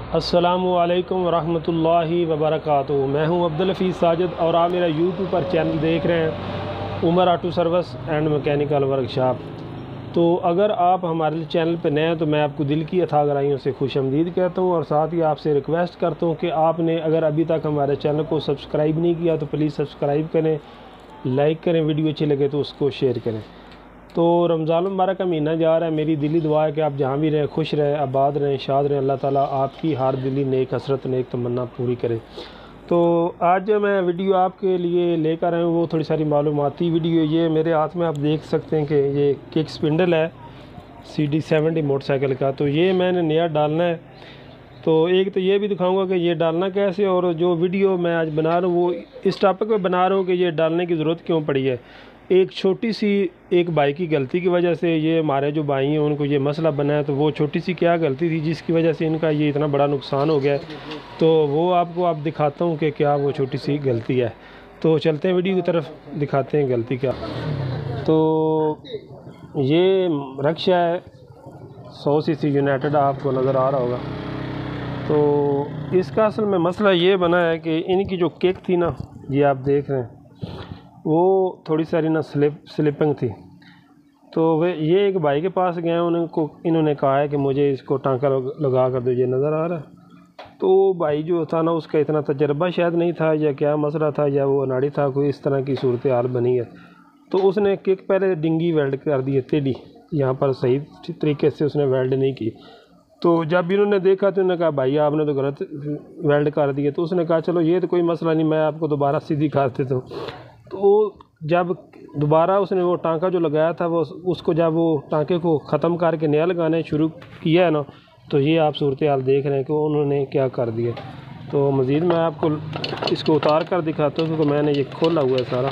अस्सलामुअलैकुम रहमतुल्लाहि वबरकातुहू। मैं हूं अब्दुल हफीज़ साजिद और आप मेरा यूट्यूब पर चैनल देख रहे हैं Umar auto service and mechanical workshop. तो अगर आप हमारे चैनल पर नए हैं तो मैं आपको दिल की अथाह गहराइयों से खुशामदीद कहता हूं और साथ ही आपसे रिक्वेस्ट करता हूं कि आपने अगर अभी तक हमारे चैनल को सब्सक्राइब नहीं किया तो प्लीज़ सब्सक्राइब करें, लाइक करें, वीडियो अच्छी लगे तो उसको शेयर करें। तो रमज़ान मुबारक का महीना जा रहा है। मेरी दिली दुआ है कि आप जहाँ भी रहें खुश रहें, आबाद रहें, शाद रहें। अल्लाह ताला आपकी हर दिली नेक हसरत नेक तमन्ना पूरी करे। तो आज जो मैं वीडियो आपके लिए लेकर आया हूँ वो थोड़ी सारी मालूमाती वीडियो। ये मेरे हाथ में आप देख सकते हैं कि ये किक स्पिंडल है CD70 मोटरसाइकिल का। तो ये मैंने नया डालना है। तो एक तो ये भी दिखाऊंगा कि ये डालना कैसे, और जो वीडियो मैं आज बना रहा हूँ वो इस टॉपिक पे बना रहा हूँ कि ये डालने की ज़रूरत क्यों पड़ी है। एक छोटी सी एक भाई की गलती की वजह से ये हमारे जो भाई हैं उनको ये मसला बना है। तो वो छोटी सी क्या गलती थी जिसकी वजह से इनका ये इतना बड़ा नुकसान हो गया है, तो वो आपको आप दिखाता हूँ कि क्या वो छोटी सी गलती है। तो चलते हैं वीडियो की तरफ, दिखाते हैं गलती क्या। तो ये रक्षा है 100 cc यूनाइटेड, आपको नज़र आ रहा होगा। तो इसका असल में मसला ये बना है कि इनकी जो किक थी ना, ये आप देख रहे हैं, वो थोड़ी सारी ना स्लिपिंग थी। तो वे ये एक भाई के पास गए, इन्होंने कहा है कि मुझे इसको टांका लगा कर दो, ये नज़र आ रहा है। तो भाई जो था ना उसका इतना तजर्बा शायद नहीं था या क्या मसला था, या वो अनाड़ी था, कोई इस तरह की सूरत हाल बनी है। तो उसने किक पहले डिंगी वेल्ड कर दी है, टेढ़ी, यहाँ पर सही तरीके से उसने वेल्ड नहीं की। तो जब इन्होंने देखा तो उन्होंने कहा भाई आपने तो गलत वेल्ड कर दिया। तो उसने कहा चलो ये तो कोई मसला नहीं, मैं आपको दोबारा सीधी कर देता हूँ। तो जब दोबारा उसने वो टांका जो लगाया था वो उसको जब वो टांके को ख़त्म करके नया लगाने शुरू किया है ना, तो ये आप सूरत हाल देख रहे हैं कि उन्होंने क्या कर दिया। तो मज़ीद मैं आपको इसको उतार कर दिखाता हूँ क्योंकि मैंने ये खोला हुआ है सारा।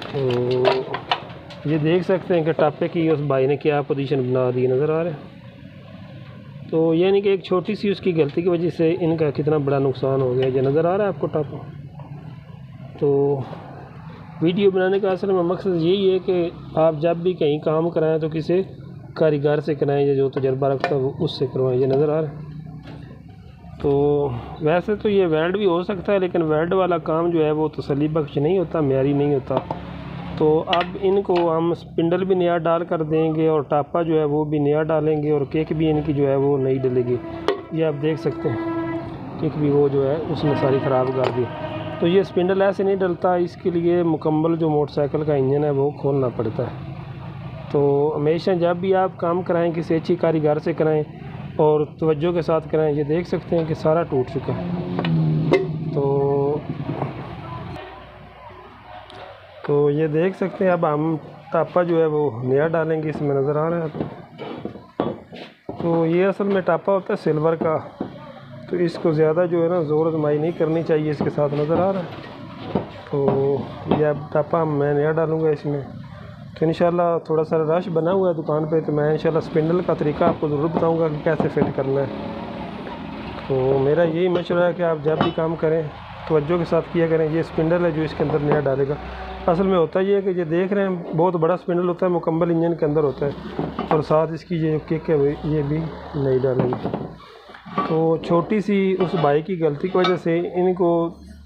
तो ये देख सकते हैं कि टापे की उस भाई ने क्या पोजीशन बना दी, नज़र आ रहा है। तो ये नहीं कि एक छोटी सी उसकी गलती की वजह से इनका कितना बड़ा नुकसान हो गया, ये नज़र आ रहा है आपको टापा। तो वीडियो बनाने का असल में मकसद यही है कि आप जब भी कहीं काम कराएं तो किसी कारीगर से कराएं या जो तजर्बा रखता है उससे करवाएं, ये नज़र आ रहा है। तो वैसे तो ये वेल्ड भी हो सकता है, लेकिन वेल्ड वाला काम जो है वो तसल्ली बख्श नहीं होता, म्यारी नहीं होता। तो अब इनको हम स्पिंडल भी नया डाल कर देंगे और टापा जो है वो भी नया डालेंगे और केक भी इनकी जो है वो नई डलेगी। ये आप देख सकते हैं, केक भी वो जो है उसने सारी ख़राब कर दी। तो ये स्पिंडल ऐसे नहीं डलता, इसके लिए मुकम्मल जो मोटरसाइकिल का इंजन है वो खोलना पड़ता है। तो हमेशा जब भी आप काम कराएं किसी अच्छी कारीगर से कराएं और तवज्जो के साथ कराएं। ये देख सकते हैं कि सारा टूट चुका है। तो ये देख सकते हैं। अब हम टापा जो है वो नया डालेंगे, इसमें नज़र आ रहा है। तो ये असल में टापा होता है सिल्वर का, तो इसको ज़्यादा जो है ना ज़ोर आजमाई नहीं करनी चाहिए, इसके साथ नज़र आ रहा है। तो ये अब टापा मैं नया डालूँगा इसमें। तो इंशाल्लाह थोड़ा सा रश बना हुआ है दुकान पे, तो मैं इंशाल्लाह स्पिंडल का तरीका आपको ज़रूर बताऊँगा कि कैसे फ़िट करना है। तो मेरा यही मशवरा है कि आप जब भी काम करें तवज्जो के साथ किया करें। ये स्पिंडल है जो इसके अंदर नया डालेगा। असल में होता ये है कि ये देख रहे हैं बहुत बड़ा स्पिंडल होता है, मुकम्मल इंजन के अंदर होता है, और साथ इसकी ये किक है ये भी नई डालेंगे। तो छोटी सी उस भाई की गलती की वजह से इनको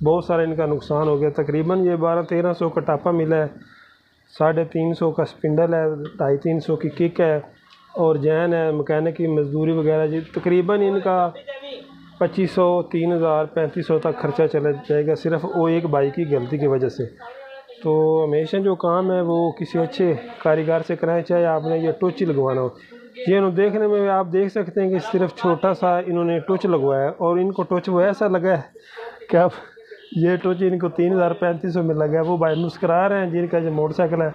बहुत सारा इनका नुकसान हो गया। तकरीबन ये 1200-1300 का टापा मिला है, 350 का स्पिंडल है, 250-300 की किक है और जैन है, मैकेनिक की मजदूरी वगैरह जी तकरीबन इनका 2500, 3000, 3500 तक खर्चा चला जाएगा सिर्फ वो एक भाई की गलती की वजह से। तो हमेशा जो काम है वो किसी अच्छे कारीगर से कराएं, चाहे आपने ये टोच लगवाना हो। ये देखने में आप देख सकते हैं कि सिर्फ छोटा सा इन्होंने टोच लगवाया है और इनको टोच वो ऐसा लगा है कि अब ये टोच इनको 3000-3500 में लगा है। वो भाई मुस्करा रहे हैं जिनका ये मोटरसाइकिल है।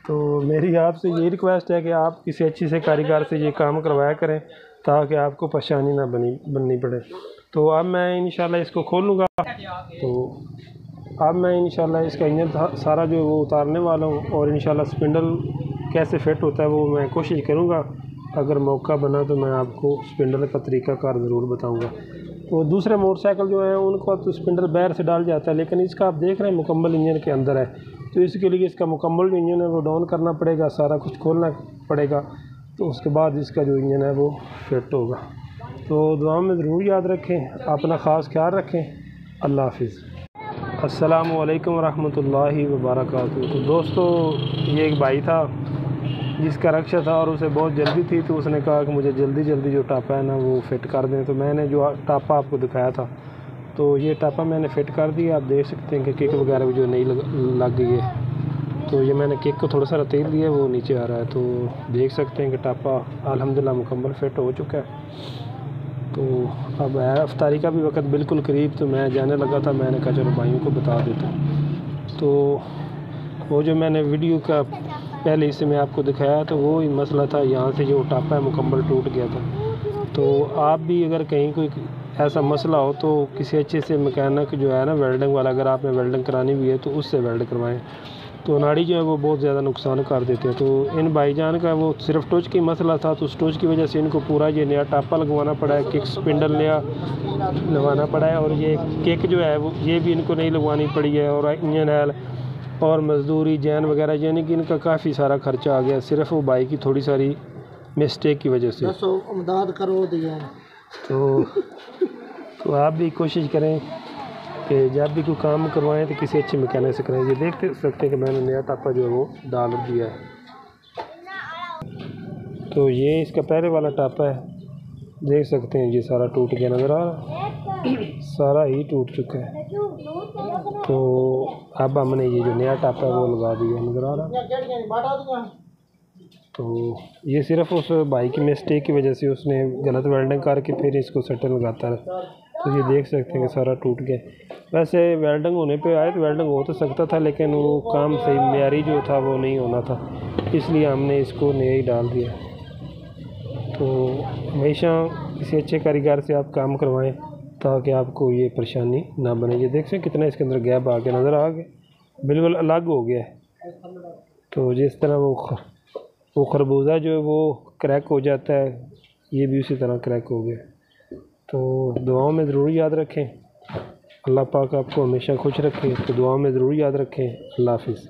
तो मेरी आपसे यही रिक्वेस्ट है कि आप किसी अच्छी से कारीगर से ये काम करवाया करें ताकि आपको परेशानी ना बननी पड़े। तो अब मैं इंशाल्लाह इसको खोलूँगा। तो अब मैं इंशाल्लाह इसका इंजन सारा जो वो उतारने वाला हूँ और इंशाल्लाह स्पिंडल कैसे फिट होता है वो मैं कोशिश करूँगा। अगर मौका बना तो मैं आपको स्पिंडल का तरीका कार ज़रूर बताऊँगा। तो दूसरे मोटरसाइकिल जो है उनको तो स्पिंडल बाहर से डाल जाता है, लेकिन इसका आप देख रहे हैं मुकम्मल इंजन के अंदर है। तो इसके लिए इसका मुकम्मल जो इंजन है वो डाउन करना पड़ेगा, सारा कुछ खोलना पड़ेगा, तो उसके बाद इसका जो इंजन है वो फिट होगा। तो दुआओं में ज़रूर याद रखें, अपना ख़ास ख्याल रखें। अल्लाह हाफिज़। अस्सलामु अलैकुम रहमतुल्लाहि व बरकातुहू। तो दोस्तों, ये एक भाई था जिसका रक्षा था और उसे बहुत जल्दी थी, तो उसने कहा कि मुझे जल्दी जल्दी जो टापा है ना वो फ़िट कर दें। तो मैंने जो टापा आपको दिखाया था, तो ये टापा मैंने फ़िट कर दिया। आप देख सकते हैं कि किक वगैरह भी जो नहीं लग गई है। तो ये मैंने किक को थोड़ा सा तेल दिया, वो नीचे आ रहा है। तो देख सकते हैं कि टापा अल्हम्दुलिल्लाह मुकम्मल फ़िट हो चुका है। तो अब है अफ्तारी का भी वक्त बिल्कुल करीब, तो मैं जाने लगा था। मैंने कहा चलो भाइयों को बता देता हूँ। तो वो जो मैंने वीडियो का पहले हिस्से में आपको दिखाया, तो वो ही मसला था, यहाँ से जो टापा है मुकम्मल टूट गया था। तो आप भी अगर कहीं कोई ऐसा मसला हो तो किसी अच्छे से मैकेनिक जो है ना, वेल्डिंग वाला, अगर आपने वेल्डिंग करानी भी है तो उससे वेल्ड करवाएं। तो नाड़ी जो है वो बहुत ज़्यादा नुकसान कर देते हैं। तो इन भाईजान का वो सिर्फ टोच की मसला था, तो उस टोच की वजह से इनको पूरा ये नया टापा लगवाना पड़ा है, किक स्पिंडल नया लगवाना पड़ा है। और ये किक जो है वो ये भी इनको नहीं लगवानी पड़ी है, और इंजन ऑयल और मज़दूरी जैन वगैरह, यानी कि इनका काफ़ी सारा खर्चा आ गया सिर्फ वो बाइक की थोड़ी सारी मिस्टेक की वजह से। मदद करो दिया। तो आप भी कोशिश करें कि जब भी कोई काम करवाएं तो किसी अच्छे मैकेनिक से कराएं। ये देख सकते हैं कि मैंने नया टापा जो है वो डाल दिया है। तो ये इसका पहले वाला टापा है, देख सकते हैं ये सारा टूट गया, नज़र आ रहा है, सारा ही टूट चुका है। तो अब हमने ये जो नया टापा है वो लगा दिया, नज़र आ रहा है। तो ये सिर्फ उस भाई की मिस्टेक की वजह से उसने गलत वेल्डिंग करके फिर इसको सेटल लगाता है। तो ये देख सकते हैं कि सारा टूट गया। वैसे वेल्डिंग होने पे आए तो वेल्डिंग हो तो सकता था, लेकिन वो काम सही मेयारी जो था वो नहीं होना था, इसलिए हमने इसको नया ही डाल दिया। तो हमेशा किसी अच्छे कारीगर से आप काम करवाएं ताकि आपको ये परेशानी ना बने। ये देख सकते कितना इसके अंदर गैप आ गया, नज़र आ गया, बिल्कुल अलग हो गया है। तो जिस तरह वो खरबूजा जो है वो क्रैक हो जाता है, ये भी उसी तरह क्रैक हो गया। तो दुआओं में ज़रूर याद रखें। अल्लाह पाक आपको हमेशा खुश रखे। तो दुआओं में ज़रूर याद रखें। अल्लाह हाफिज़।